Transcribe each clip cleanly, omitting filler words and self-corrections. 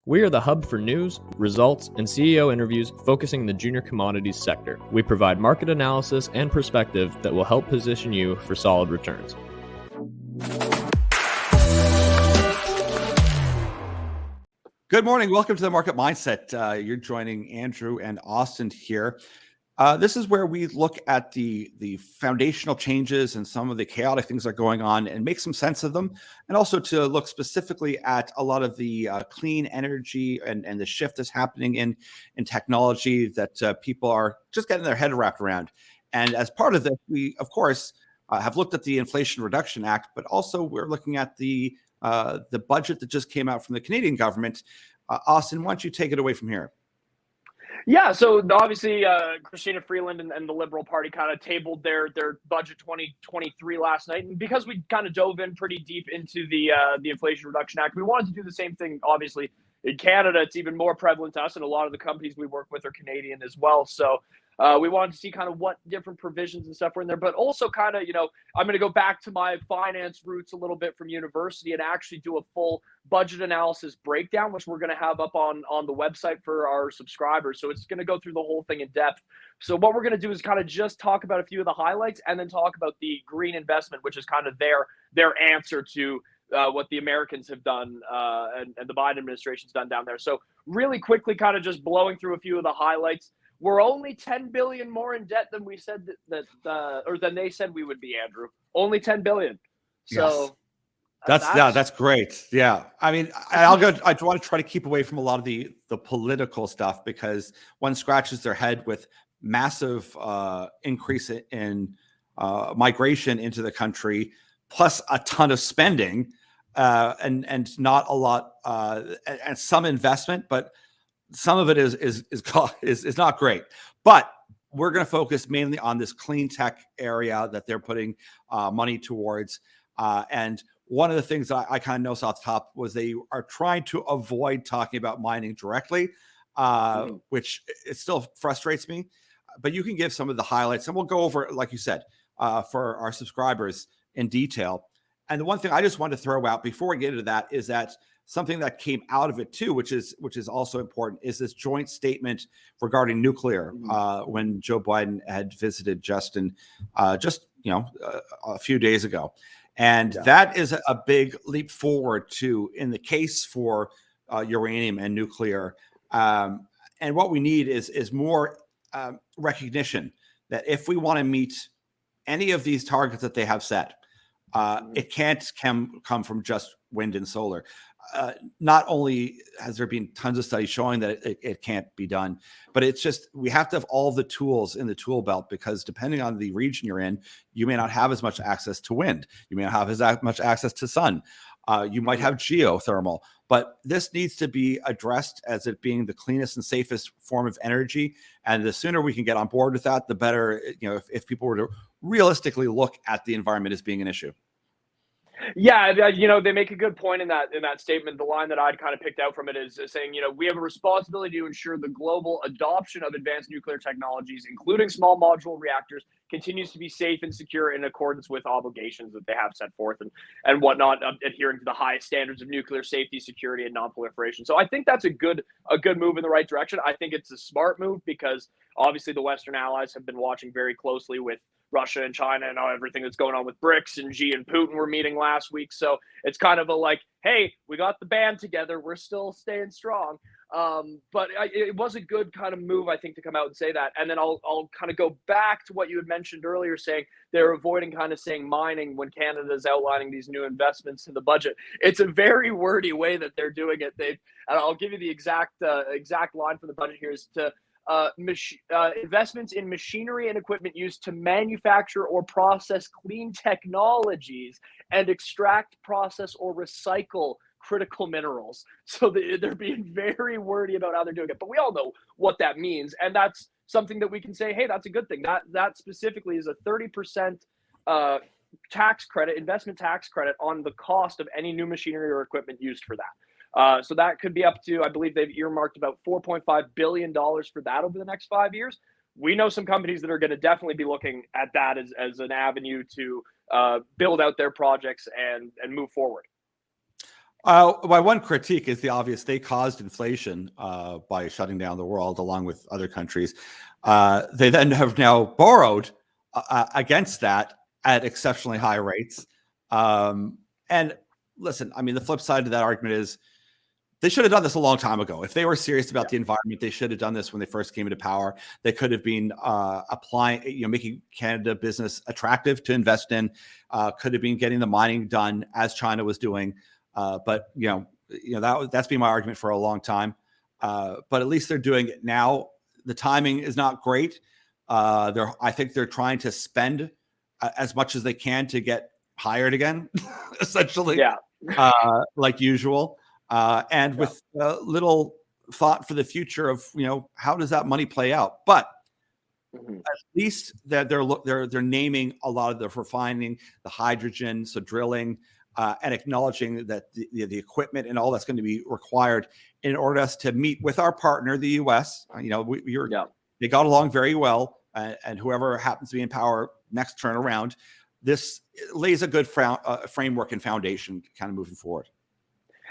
We are the hub for news, results, and CEO interviews focusing the junior commodities sector. We provide market analysis and perspective that will help position you for solid returns. Good morning. Welcome to the Market Mindset. You're joining Andrew and Austin here. This is where we look at the foundational changes and some of the chaotic things that are going on and make some sense of them, and also to look specifically at a lot of the clean energy and the shift that's happening in technology that people are just getting their head wrapped around. And as part of this, we, of course, have looked at the Inflation Reduction Act, but also we're looking at the budget that just came out from the Canadian government. Austin, why don't you take it away from here? Yeah, so obviously Christina Freeland and the Liberal Party kind of tabled their budget 2023 last night, and because we kind of dove in pretty deep into the Inflation Reduction Act, we wanted to do the same thing. Obviously, in Canada, it's even more prevalent to us, and a lot of the companies we work with are Canadian as well. So we wanted to see kind of what different provisions and stuff were in there, but also kind of, I'm going to go back to my finance roots a little bit from university and actually do a full budget analysis breakdown, which we're going to have up on the website for our subscribers. So it's going to go through the whole thing in depth. So what we're going to do is kind of just talk about a few of the highlights and then talk about the green investment, which is kind of their answer to what the Americans have done and the Biden administration's done down there. So really quickly, kind of just blowing through a few of the highlights. We're only $10 billion more in debt than we said or than they said we would be, Andrew. Only $10 billion. So yes. That's great. Yeah. I mean, I want to try to keep away from a lot of the political stuff, because one scratches their head with massive increase in migration into the country, plus a ton of spending and not a lot and some investment, but some of it is not great. But we're going to focus mainly on this clean tech area that they're putting money towards. And one of the things that I kind of noticed off the top was they are trying to avoid talking about mining directly, which it still frustrates me. But you can give some of the highlights, and we'll go over, like you said, for our subscribers in detail. And the one thing I just wanted to throw out before we get into that is that something that came out of it too, which is also important, is this joint statement regarding nuclear when Joe Biden had visited Justin a few days ago. And that is a big leap forward in the case for uranium and nuclear. And what we need is more recognition that if we want to meet any of these targets that they have set, it can't come from just wind and solar. Not only has there been tons of studies showing that it can't be done, but it's just we have to have all the tools in the tool belt, because depending on the region you're in, you may not have as much access to wind. You may not have as much access to sun. You might have geothermal, but this needs to be addressed as it being the cleanest and safest form of energy. And the sooner we can get on board with that, the better. If people were to realistically look at the environment as being an issue. Yeah, they make a good point in that statement. The line that I'd kind of picked out from it is saying, we have a responsibility to ensure the global adoption of advanced nuclear technologies, including small modular reactors, continues to be safe and secure in accordance with obligations that they have set forth and whatnot, adhering to the highest standards of nuclear safety, security, and non-proliferation. So I think that's a good move in the right direction. I think it's a smart move, because obviously the Western allies have been watching very closely with Russia and China and everything that's going on with BRICS, and Xi and Putin were meeting last week. So it's kind of hey, we got the band together. We're still staying strong. But it was a good kind of move, I think, to come out and say that. And then I'll kind of go back to what you had mentioned earlier, saying they're avoiding kind of saying mining when Canada is outlining these new investments in the budget. It's a very wordy way that they're doing it. And I'll give you the exact line from the budget here is to investments in machinery and equipment used to manufacture or process clean technologies and extract, process, or recycle critical minerals. So they're being very wordy about how they're doing it, but we all know what that means, and that's something that we can say, hey, that's a good thing. That specifically is a 30% tax credit, investment tax credit on the cost of any new machinery or equipment used for that. So that could be up to, I believe they've earmarked about $4.5 billion for that over the next 5 years. We know some companies that are going to definitely be looking at that as an avenue to build out their projects and move forward. My one critique is the obvious. They caused inflation by shutting down the world, along with other countries. They then have now borrowed against that at exceptionally high rates. And listen, I mean, the flip side to that argument is they should have done this a long time ago. If they were serious about the environment, they should have done this when they first came into power. They could have been making Canada business attractive to invest in. Could have been getting the mining done as China was doing. But that's been my argument for a long time. But at least they're doing it now. The timing is not great. I think they're trying to spend as much as they can to get hired again, essentially. Yeah. Like usual. And with little thought for the future of, how does that money play out? But at least that they're naming a lot of the refining, the hydrogen, so drilling, and acknowledging that the equipment and all that's going to be required in order for us to meet with our partner, the U.S. They got along very well, and whoever happens to be in power next turn around, this lays a good framework and foundation kind of moving forward.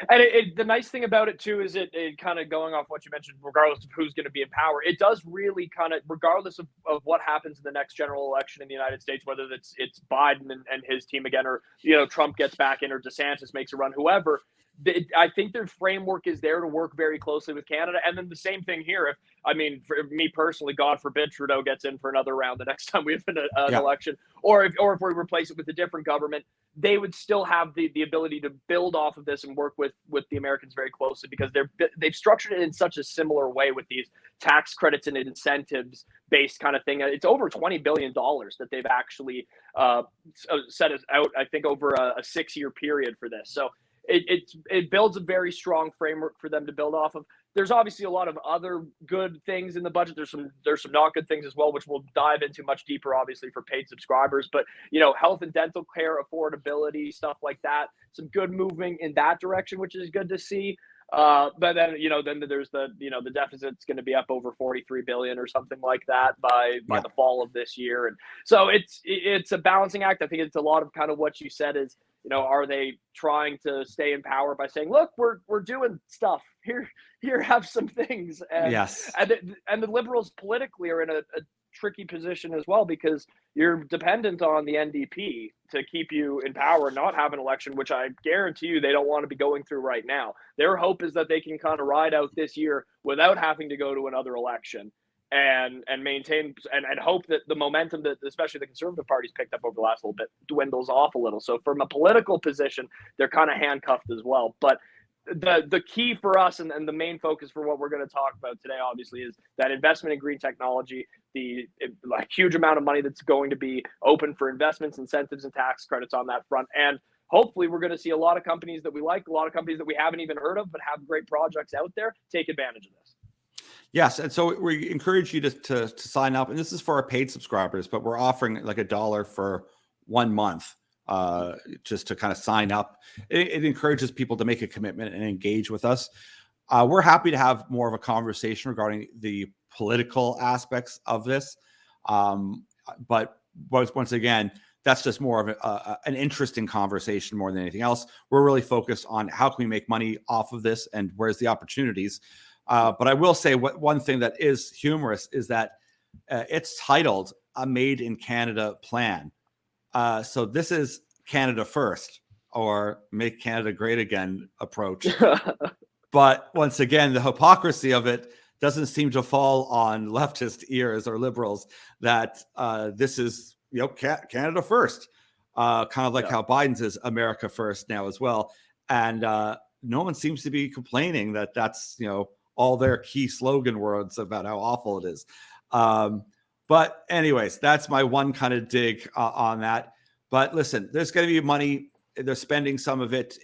And the nice thing about it too is it kind of going off what you mentioned, regardless of who's going to be in power, it does really kind of, regardless of what happens in the next general election in the United States, whether it's Biden and his team again, or Trump gets back in, or DeSantis makes a run, whoever. I think their framework is there to work very closely with Canada. And then the same thing here. For me personally, God forbid Trudeau gets in for another round the next time we have an election, or if we replace it with a different government, they would still have the ability to build off of this and work with the Americans very closely, because they've structured it in such a similar way with these tax credits and incentives based kind of thing. It's over $20 billion that they've actually set us out, I think, over a 6-year period for this. So it builds a very strong framework for them to build off of. There's obviously a lot of other good things in the budget. There's some not good things as well, which we'll dive into much deeper, obviously, for paid subscribers. But health and dental care, affordability, stuff like that. Some good moving in that direction, which is good to see. But then then there's the deficit's going to be up over 43 billion or something like that by the fall of this year, and so it's a balancing act. I think it's a lot of kind of what you said is, are they trying to stay in power by saying, look, we're doing stuff here, have some things, and yes, and the Liberals politically are in a tricky position as well, because you're dependent on the NDP to keep you in power and not have an election, which I guarantee you they don't want to be going through right now. Their hope is that they can kind of ride out this year without having to go to another election and maintain and hope that the momentum that especially the Conservative Party's picked up over the last little bit dwindles off a little. So from a political position, they're kind of handcuffed as well. But the key for us and the main focus for what we're going to talk about today, obviously, is that investment in green technology, the huge amount of money that's going to be open for investments, incentives, and tax credits on that front. And hopefully we're going to see a lot of companies that we like, a lot of companies that we haven't even heard of, but have great projects out there, take advantage of this. Yes, and so we encourage you to sign up, and this is for our paid subscribers, but we're offering like $1 for 1 month, just to kind of sign up. It encourages people to make a commitment and engage with us. We're happy to have more of a conversation regarding the political aspects of this, but once again, that's just more of an interesting conversation more than anything else. We're really focused on how can we make money off of this and where's the opportunities. But I will say one thing that is humorous is that it's titled a Made in Canada plan. So this is Canada first, or Make Canada Great Again approach. But once again, the hypocrisy of it doesn't seem to fall on leftist ears or liberals, that this is Canada first, kind of like how Biden's is America first now as well. And no one seems to be complaining that that's all their key slogan words about how awful it is. But anyways, that's my one kind of dig on that. But listen, there's going to be money. They're spending some of it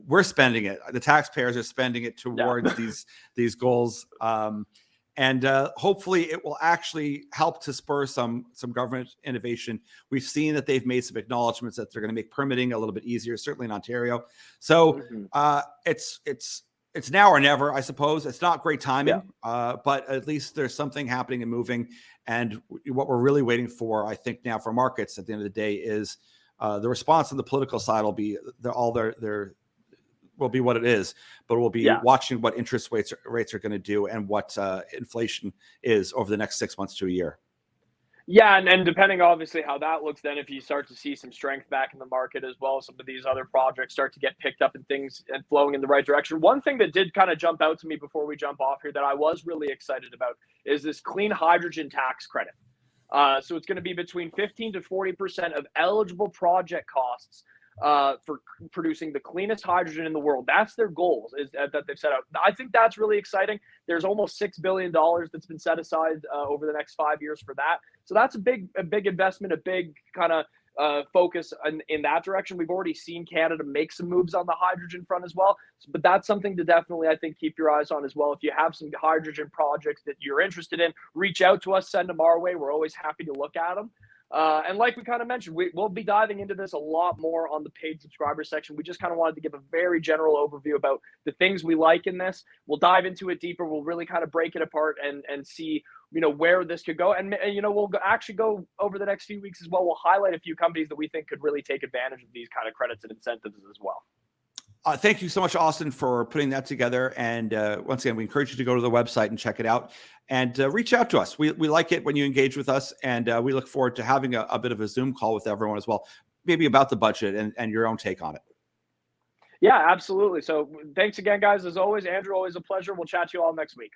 we're spending it. The taxpayers are spending it towards these goals. And hopefully it will actually help to spur some government innovation. We've seen that they've made some acknowledgments that they're going to make permitting a little bit easier, certainly in Ontario. So it's now or never, I suppose. It's not great timing, but at least there's something happening and moving. And what we're really waiting for, I think, now for markets at the end of the day is The response on the political side will be their will be what it is, but we'll be watching what interest rates are going to do and what inflation is over the next 6 months to a year. Yeah, and depending obviously how that looks, then if you start to see some strength back in the market as well, some of these other projects start to get picked up and things and flowing in the right direction. One thing that did kind of jump out to me before we jump off here that I was really excited about is this clean hydrogen tax credit. So it's going to be between 15 to 40% of eligible project costs for producing the cleanest hydrogen in the world. That's their goals that they've set out. I think that's really exciting. There's almost $6 billion that's been set aside over the next 5 years for that. So that's a big investment, a big kind of focus in that direction. We've already seen Canada make some moves on the hydrogen front as well. But that's something to definitely, I think, keep your eyes on as well. If you have some hydrogen projects that you're interested in, reach out to us, send them our way. We're always happy to look at them. And like we kind of mentioned, we'll be diving into this a lot more on the paid subscriber section. We just kind of wanted to give a very general overview about the things we like in this. We'll dive into it deeper. We'll really kind of break it apart and see, where this could go. And we'll actually go over the next few weeks as well. We'll highlight a few companies that we think could really take advantage of these kind of credits and incentives as well. Thank you so much, Austin, for putting that together. And once again, we encourage you to go to the website and check it out and reach out to us. We like it when you engage with us, and we look forward to having a bit of a Zoom call with everyone as well, maybe about the budget and your own take on it. Yeah, absolutely. So thanks again, guys. As always, Andrew, always a pleasure. We'll chat to you all next week.